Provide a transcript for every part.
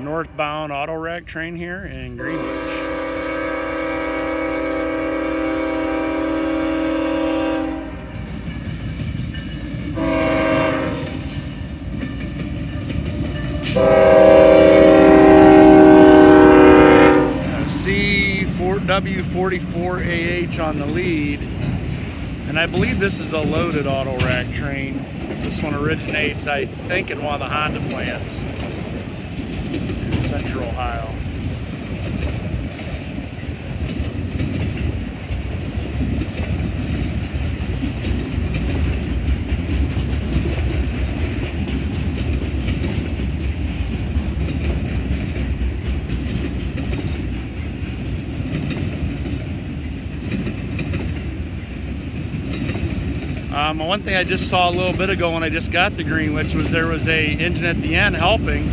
northbound auto rack train here in Greenwich. C4W44AH on the lead, and I believe this is a loaded auto rack train. This one originates, I think, in one of the Honda plants in Central Ohio. One thing I just saw a little bit ago when I just got to Greenwich was there was a engine at the end helping.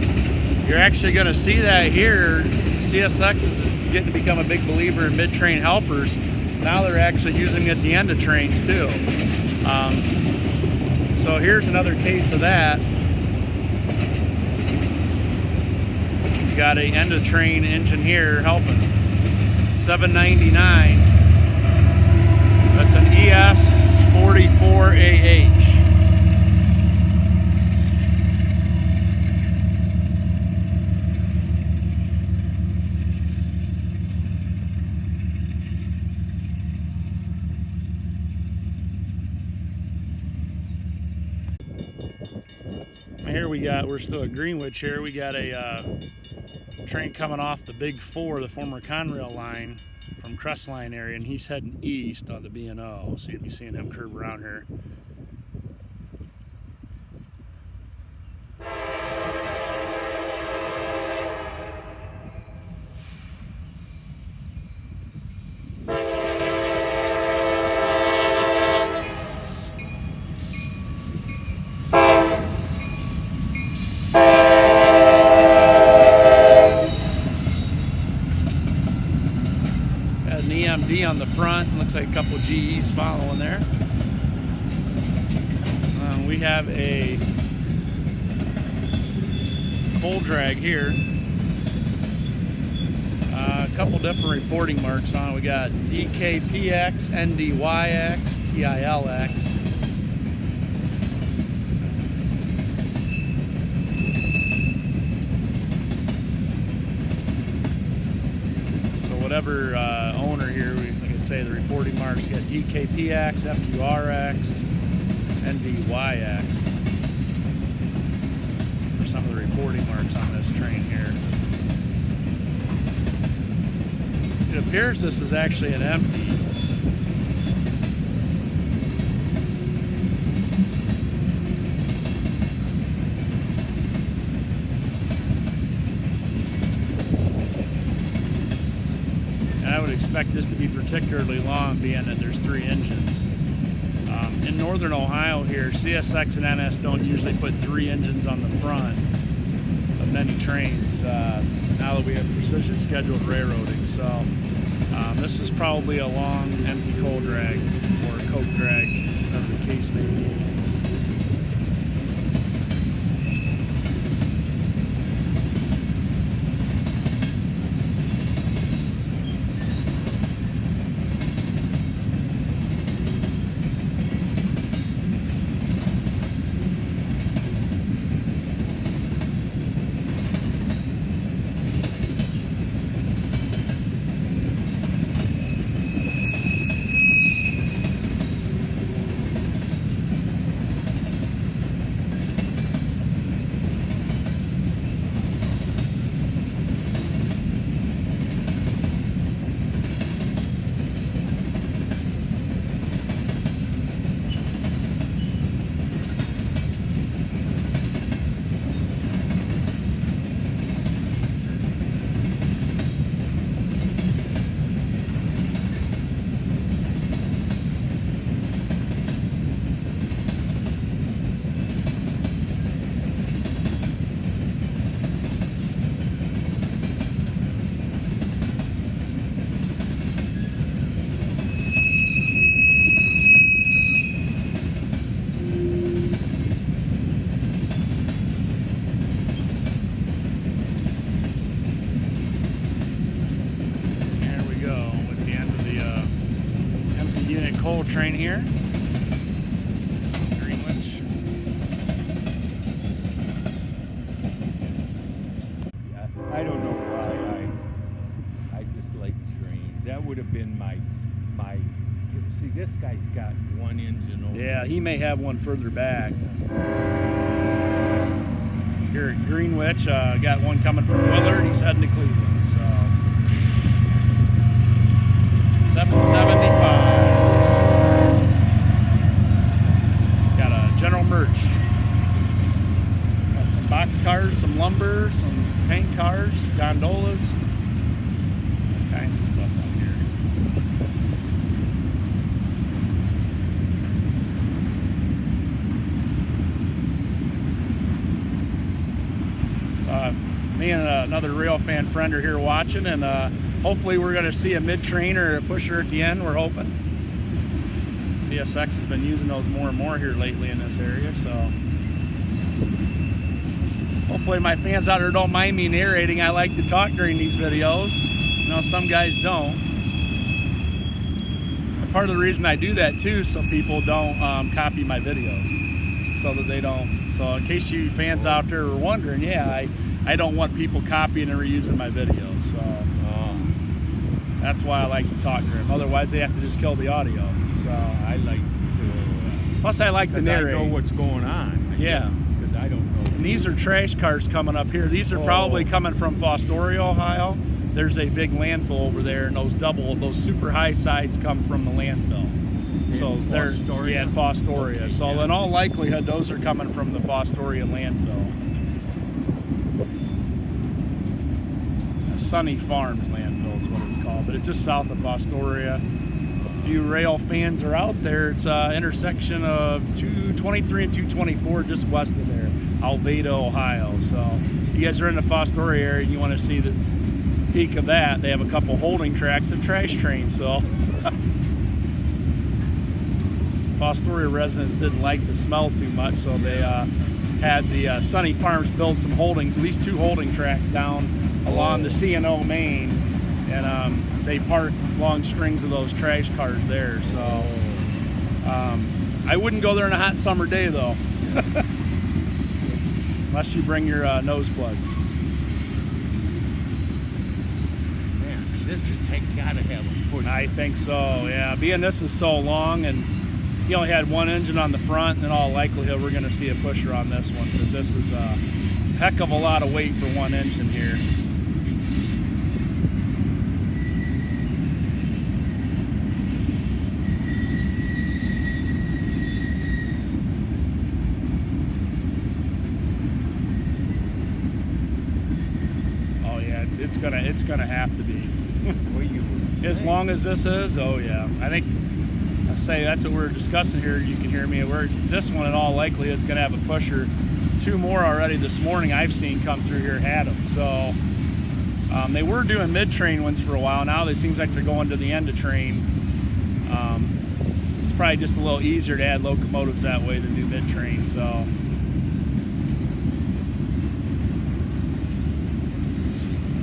You're actually going to see that here. CSX is getting to become a big believer in mid-train helpers. Now they're actually using it at the end of trains too. So here's another case of that. You got a end of train engine here helping. 799. That's an ES44AH. Here we're still at Greenwich here. We got a train coming off the Big 4, the former Conrail line from Crestline area, and he's heading east on the B&O, so you'll be seeing him curve around here. EMD on the front, looks like a couple GEs following there. We have a coal drag here. A couple different reporting marks on it. We got DKPX, NDYX, TILX. Whatever owner here, like I say, the reporting marks, you got DKPX, FURX, NDYX for some of the reporting marks on this train here. It appears this is actually an empty. I would expect this to be particularly long, being that there's 3 engines. In northern Ohio here, CSX and NS don't usually put 3 engines on the front of many trains now that we have precision scheduled railroading. So this is probably a long empty coal drag or a coke drag, whatever the case may be. train here. Greenwich. I don't know why I just like trains. That would have been my. See, this guy's got one engine over. Yeah, he may have one further back. Here at Greenwich, got one coming from Willard. He's heading to Cleveland. So 775. Got a general merch. Got some box cars, some lumber, some tank cars, gondolas, all kinds of stuff on here. So me and another rail fan friend are here watching, and hopefully we're going to see a mid-train or a pusher at the end, we're hoping. CSX has been using those more and more here lately in this area, so hopefully my fans out there don't mind me narrating. I like to talk during these videos. You know, some guys don't. And part of the reason I do that too, so people don't copy my videos, so that they don't. So in case you fans out there are wondering, yeah, I don't want people copying and reusing my videos. So that's why I like to talk to them. Otherwise, they have to just kill the audio. So I like to. Plus, I like to narrate. I know what's going on. Yeah. Because I don't know. And these are trash cars coming up here. These are probably coming from Fostoria, Ohio. There's a big landfill over there, and those super high sides come from the landfill. So they're in Fostoria. Okay, so in all likelihood, those are coming from the Fostoria landfill. Sunny Farms landfill is what it's called, but it's just south of Fostoria. If you rail fans are out there, it's intersection of 223 and 224, just west of there, Alveda, Ohio. So if you guys are in the Fostoria area and you want to see the peak of that, they have a couple holding tracks and trash trains. So Fostoria residents didn't like the smell too much, so they had the Sunny Farms build some at least 2 holding tracks down along the C&O main, and they park long strings of those trash cars there. So I wouldn't go there on a hot summer day though, unless you bring your nose plugs. Man, this has gotta have a push. I think so, yeah. Being this is so long, and he only had one engine on the front, and in all likelihood we're going to see a pusher on this one, because this is a heck of a lot of weight for one engine here. Oh yeah, it's gonna have to be. As long as this is, oh yeah. I think I say that's what we're discussing here. You can hear me. This one in all likelihood is going to have a pusher. 2 more already this morning I've seen come through here had them. So they were doing mid-train ones for a while. Now it seems like they're going to the end of train. It's probably just a little easier to add locomotives that way than do mid-train. So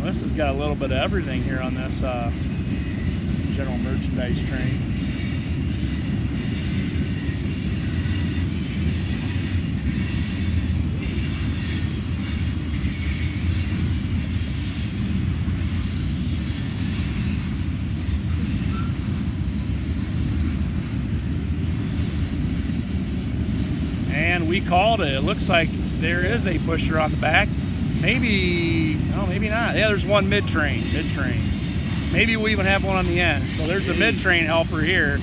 this has got a little bit of everything here on this general merchandise train. And we called it. It looks like there is a pusher on the back. Maybe, oh, maybe not. Yeah, there's one mid-train. Maybe we even have one on the end. So there's a mid-train helper here,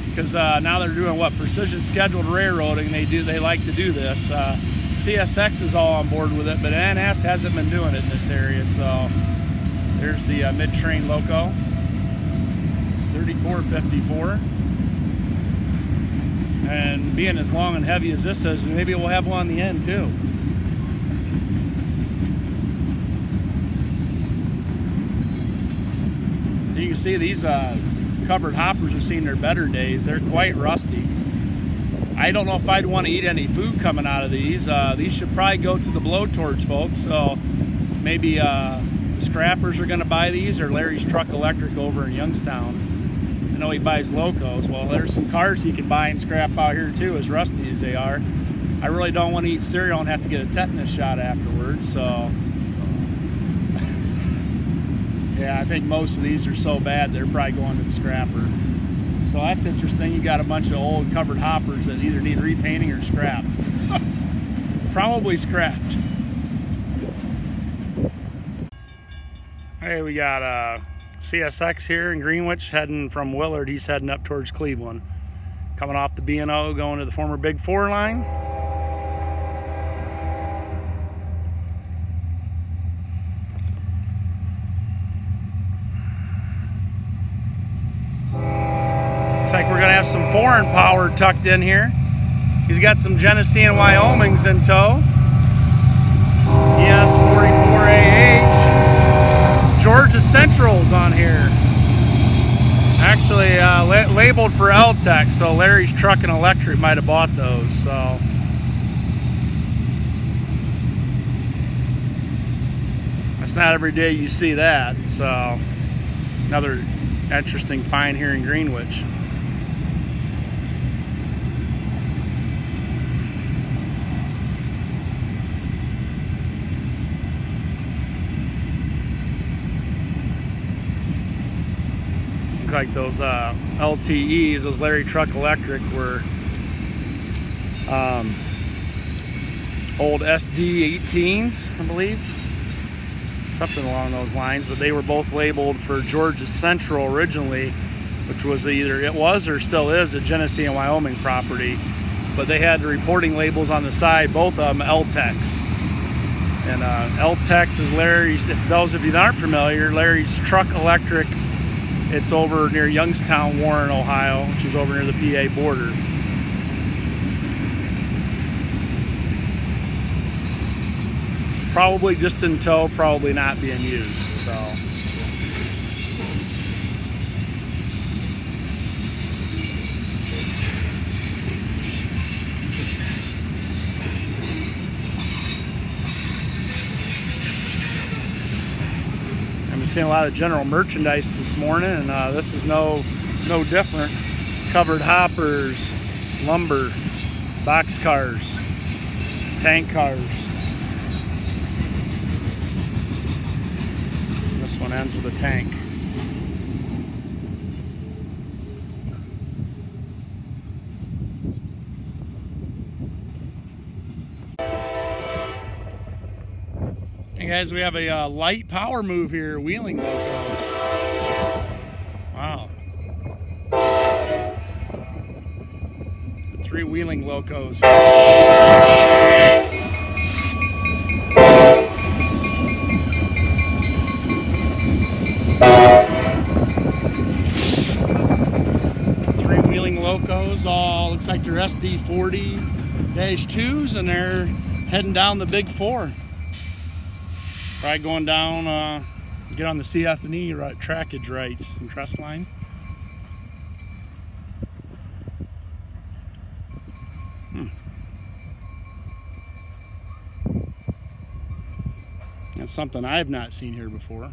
because now they're doing what, precision scheduled railroading. They like to do this. CSX is all on board with it, but NS hasn't been doing it in this area. So there's the mid-train loco, 3454. And being as long and heavy as this is, maybe we'll have one on the end too. You can see these covered hoppers have seen their better days. They're quite rusty. I don't know if I'd want to eat any food coming out of these. These should probably go to the blowtorch folks. So maybe the scrappers are going to buy these, or Larry's Truck Electric over in Youngstown. And know he buys locos. Well, there's some cars he can buy and scrap out here too, as rusty as they are. I really don't want to eat cereal and have to get a tetanus shot afterwards, so yeah, I think most of these are so bad they're probably going to the scrapper. So that's interesting. You got a bunch of old covered hoppers that either need repainting or scrapped. Probably scrapped. Hey, we got CSX here in Greenwich heading from Willard. He's heading up towards Cleveland. Coming off the B&O, going to the former Big 4 line. Looks like we're going to have some foreign power tucked in here. He's got some Genesee and Wyomings in tow. ES44AH. Georgia Central's on here. Actually labeled for LTEX, so Larry's Truck and Electric might have bought those. So that's not every day you see that. So another interesting find here in Greenwich. Like those LTEs, those Larry Truck Electric, were old SD18s, I believe, something along those lines. But they were both labeled for Georgia Central originally, which was either it was or still is a Genesee and Wyoming property. But they had the reporting labels on the side, both of them LTEX. And LTEX is Larry's. If those of you that aren't familiar, Larry's Truck Electric. It's over near Youngstown, Warren, Ohio, which is over near the PA border. Probably just in tow, probably not being used. So seeing a lot of general merchandise this morning, and this is no different. Covered hoppers, lumber, box cars, tank cars. This one ends with a tank. Hey guys, we have a light power move here, wheeling locos. Wow. 3 wheeling locos. 3 wheeling locos, all looks like they're SD40-2s, and they're heading down the Big 4. Probably going down, get on the CF&E trackage rights and truss line. That's something I've not seen here before.